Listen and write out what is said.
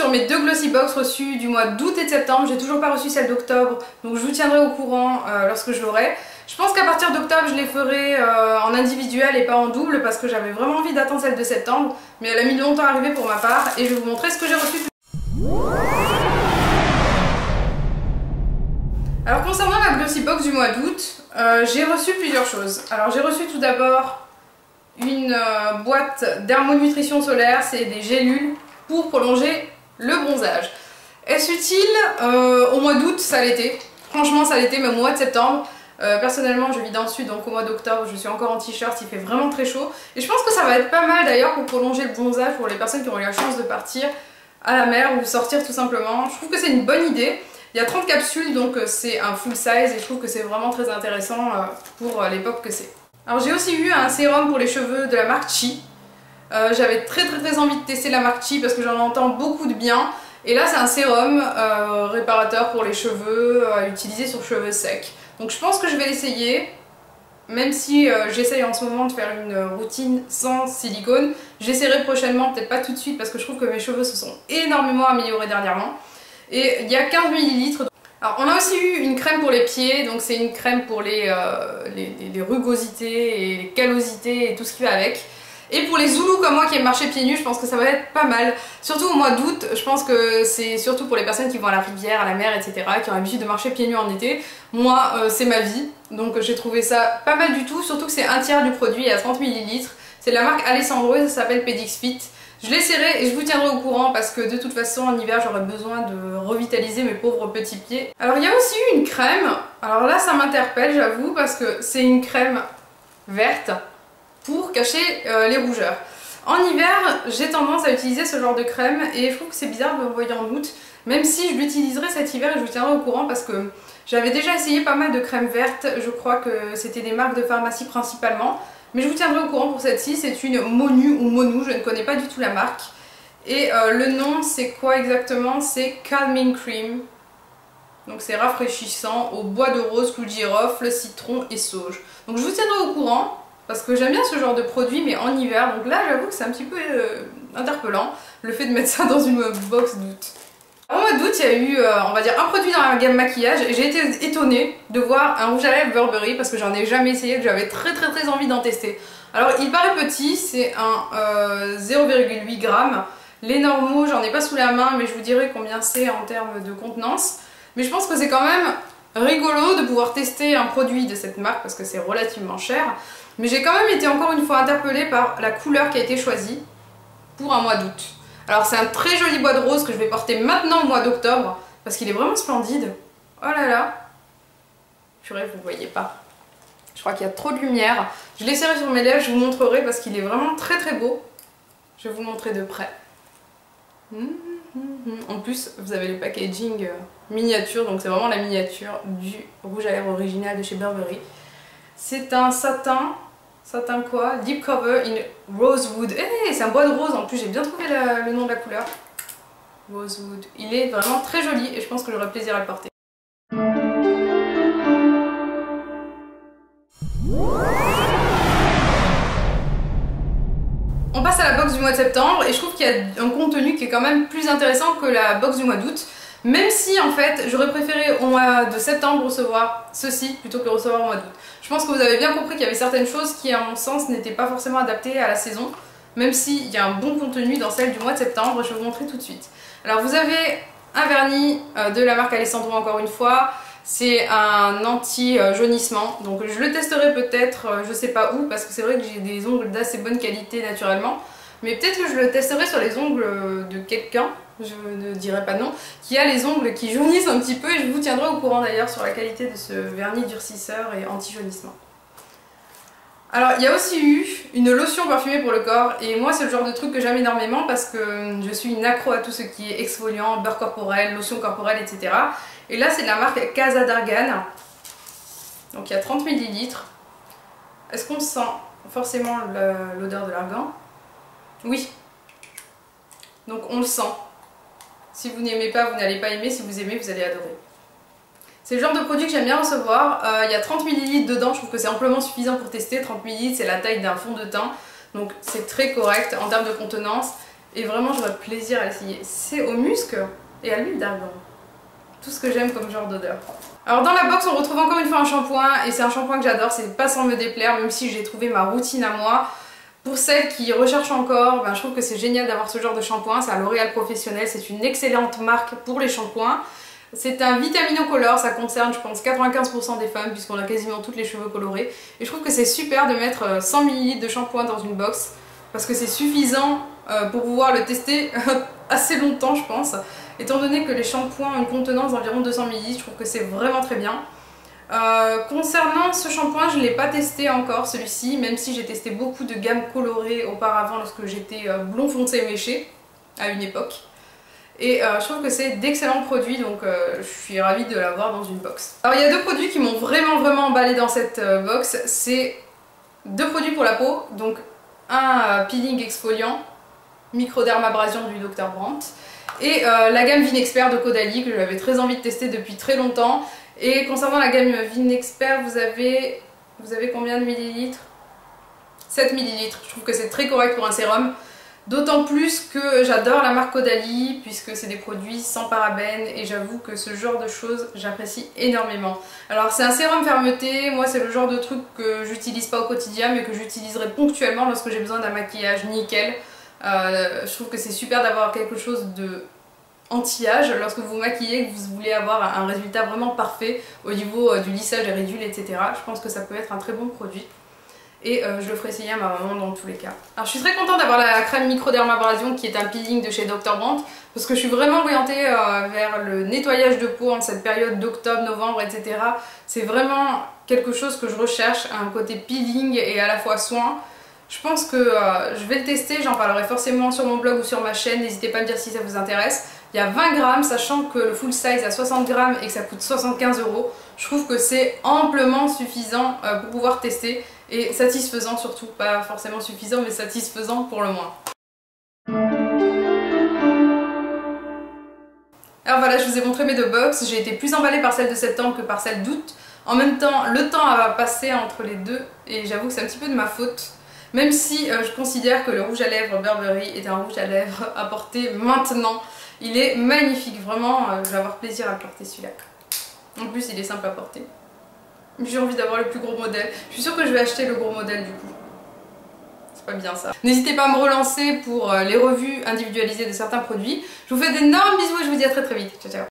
sur mes deux Glossy Box reçues du mois d'août et de septembre. J'ai toujours pas reçu celle d'octobre, donc je vous tiendrai au courant lorsque je l'aurai. Je pense qu'à partir d'octobre, je les ferai en individuel et pas en double parce que j'avais vraiment envie d'attendre celle de septembre. Mais elle a mis longtemps à arriver pour ma part et je vais vous montrer ce que j'ai reçu. Alors concernant la Glossy Box du mois d'août, j'ai reçu plusieurs choses. Alors j'ai reçu tout d'abord une boîte d'Hermonutrition solaire, c'est des gélules pour prolonger le bronzage. Est-ce utile? Au mois d'août ça l'était, franchement ça l'était, même au mois de septembre. Personnellement je vis dans le sud, donc au mois d'octobre je suis encore en t-shirt, il fait vraiment très chaud. Et je pense que ça va être pas mal d'ailleurs pour prolonger le bronzage pour les personnes qui ont eu la chance de partir à la mer ou sortir tout simplement. Je trouve que c'est une bonne idée. Il y a 30 capsules, donc c'est un full size et je trouve que c'est vraiment très intéressant pour l'époque que c'est. Alors j'ai aussi eu un sérum pour les cheveux de la marque Chi. J'avais très envie de tester la marque Chi parce que j'en entends beaucoup de bien. Et là c'est un sérum réparateur pour les cheveux, utilisé sur cheveux secs. Donc je pense que je vais l'essayer, même si j'essaye en ce moment de faire une routine sans silicone. J'essaierai prochainement, peut-être pas tout de suite parce que je trouve que mes cheveux se sont énormément améliorés dernièrement. Et il y a 15 ml. Alors on a aussi eu une crème pour les pieds, donc c'est une crème pour les rugosités et les callosités et tout ce qui va avec. Et pour les zoulous comme moi qui aiment marcher pieds nus, je pense que ça va être pas mal. Surtout au mois d'août, je pense que c'est surtout pour les personnes qui vont à la rivière, à la mer, etc. qui ont l'habitude de marcher pieds nus en été. Moi, c'est ma vie, donc j'ai trouvé ça pas mal du tout, surtout que c'est un tiers du produit à 30 ml. C'est de la marque Alessandro et ça s'appelle Pedix Fit. Je l'essaierai et je vous tiendrai au courant parce que de toute façon en hiver j'aurai besoin de revitaliser mes pauvres petits pieds. Alors il y a aussi eu une crème, alors là ça m'interpelle j'avoue parce que c'est une crème verte pour cacher les rougeurs. En hiver j'ai tendance à utiliser ce genre de crème et je trouve que c'est bizarre de l'envoyer en août, même si je l'utiliserai cet hiver et je vous tiendrai au courant parce que j'avais déjà essayé pas mal de crèmes vertes, je crois que c'était des marques de pharmacie principalement. Mais je vous tiendrai au courant pour cette-ci, c'est une Monu ou Monu, je ne connais pas du tout la marque. Et le nom c'est quoi exactement? C'est Calming Cream. Donc c'est rafraîchissant au bois de rose, clou de girofle, citron et sauge. Donc je vous tiendrai au courant parce que j'aime bien ce genre de produit mais en hiver. Donc là j'avoue que c'est un petit peu interpellant le fait de mettre ça dans une box d'août. Au mois d'août, il y a eu, on va dire, un produit dans la gamme maquillage et j'ai été étonnée de voir un rouge à lèvres Burberry parce que j'en ai jamais essayé, que j'avais très envie d'en tester. Alors il paraît petit, c'est un 0,8 g. Les normaux, j'en ai pas sous la main mais je vous dirai combien c'est en termes de contenance. Mais je pense que c'est quand même rigolo de pouvoir tester un produit de cette marque parce que c'est relativement cher. Mais j'ai quand même été encore une fois interpellée par la couleur qui a été choisie pour un mois d'août. Alors c'est un très joli bois de rose que je vais porter maintenant au mois d'octobre parce qu'il est vraiment splendide. Oh là là. Purée, vous ne voyez pas. Je crois qu'il y a trop de lumière. Je l'essaierai sur mes lèvres, je vous montrerai parce qu'il est vraiment très beau. Je vais vous le montrer de près. En plus, vous avez le packaging miniature, donc c'est vraiment la miniature du rouge à lèvres original de chez Burberry. C'est un satin. Satin quoi? Deep Cover in Rosewood. Eh, c'est un bois de rose en plus, j'ai bien trouvé le nom de la couleur. Rosewood. Il est vraiment très joli et je pense que j'aurai plaisir à le porter. On passe à la box du mois de septembre et je trouve qu'il y a un contenu qui est quand même plus intéressant que la box du mois d'août. Même si en fait j'aurais préféré au mois de septembre recevoir ceci plutôt que recevoir au mois d'août. Je pense que vous avez bien compris qu'il y avait certaines choses qui à mon sens n'étaient pas forcément adaptées à la saison. Même s'il y a un bon contenu dans celle du mois de septembre, je vais vous montrer tout de suite. Alors vous avez un vernis de la marque Alessandro encore une fois. C'est un anti-jaunissement, donc je le testerai peut-être, je sais pas où, parce que c'est vrai que j'ai des ongles d'assez bonne qualité naturellement. Mais peut-être que je le testerai sur les ongles de quelqu'un, je ne dirai pas non, qui a les ongles qui jaunissent un petit peu et je vous tiendrai au courant d'ailleurs sur la qualité de ce vernis durcisseur et anti-jaunissement. Alors il y a aussi eu une lotion parfumée pour le corps et moi c'est le genre de truc que j'aime énormément parce que je suis une accro à tout ce qui est exfoliant, beurre corporel, lotion corporelle, etc. Et là c'est de la marque Casa d'Argan, donc il y a 30 ml. Est-ce qu'on sent forcément l'odeur de l'argan? Oui. Donc on le sent. Si vous n'aimez pas, vous n'allez pas aimer. Si vous aimez, vous allez adorer. C'est le genre de produit que j'aime bien recevoir. Il y a 30 ml dedans. Je trouve que c'est amplement suffisant pour tester. 30 ml, c'est la taille d'un fond de teint. Donc c'est très correct en termes de contenance. et vraiment j'aurais plaisir à l'essayer. C'est au musc et à l'huile d'argan. Tout ce que j'aime comme genre d'odeur. Alors dans la box on retrouve encore une fois un shampoing et c'est un shampoing que j'adore, c'est pas sans me déplaire même si j'ai trouvé ma routine à moi. Pour celles qui recherchent encore, je trouve que c'est génial d'avoir ce genre de shampoing, c'est un L'Oréal Professionnel, c'est une excellente marque pour les shampoings. C'est un vitaminocolor, ça concerne je pense 95% des femmes puisqu'on a quasiment toutes les cheveux colorés. Et je trouve que c'est super de mettre 100 ml de shampoing dans une box parce que c'est suffisant pour pouvoir le tester assez longtemps je pense. Étant donné que les shampoings ont une contenance d'environ 200 ml, je trouve que c'est vraiment très bien. Concernant ce shampoing, je ne l'ai pas testé encore celui-ci, même si j'ai testé beaucoup de gammes colorées auparavant lorsque j'étais blond foncé méché à une époque. Et je trouve que c'est d'excellents produits, donc je suis ravie de l'avoir dans une box. Alors il y a deux produits qui m'ont vraiment emballé dans cette box. C'est deux produits pour la peau, donc un peeling exfoliant microdermabrasion du Dr Brandt et la gamme Vinexpert de Caudalie que j'avais très envie de tester depuis très longtemps. Et concernant la gamme Vinexpert, vous avez combien de millilitres? 7 millilitres. Je trouve que c'est très correct pour un sérum. D'autant plus que j'adore la marque Caudalie puisque c'est des produits sans parabènes et j'avoue que ce genre de choses j'apprécie énormément. Alors c'est un sérum fermeté, moi c'est le genre de truc que j'utilise pas au quotidien mais que j'utiliserai ponctuellement lorsque j'ai besoin d'un maquillage nickel. Je trouve que c'est super d'avoir quelque chose de anti-âge lorsque vous vous maquillez et que vous voulez avoir un résultat vraiment parfait au niveau du lissage des ridules, etc. Je pense que ça peut être un très bon produit. Et je le ferai essayer à ma maman dans tous les cas. Alors je suis très contente d'avoir la crème microdermabrasion qui est un peeling de chez Dr Brandt parce que je suis vraiment orientée vers le nettoyage de peau en cette période d'octobre, novembre, etc. C'est vraiment quelque chose que je recherche, un côté peeling et à la fois soin. Je pense que je vais le tester, j'en parlerai forcément sur mon blog ou sur ma chaîne, n'hésitez pas à me dire si ça vous intéresse. Il y a 20 grammes, sachant que le full size a 60 grammes et que ça coûte 75 €. Je trouve que c'est amplement suffisant pour pouvoir tester et satisfaisant surtout, pas forcément suffisant mais satisfaisant pour le moins. Alors voilà, je vous ai montré mes deux box, j'ai été plus emballée par celle de septembre que par celle d'août. En même temps, le temps a passé entre les deux et j'avoue que c'est un petit peu de ma faute. Même si je considère que le rouge à lèvres Burberry est un rouge à lèvres à porter maintenant. Il est magnifique, vraiment, je vais avoir plaisir à le porter celui-là. En plus, il est simple à porter. J'ai envie d'avoir le plus gros modèle. Je suis sûre que je vais acheter le gros modèle du coup. C'est pas bien ça. N'hésitez pas à me relancer pour les revues individualisées de certains produits. Je vous fais d'énormes bisous et je vous dis à très vite. Ciao ciao.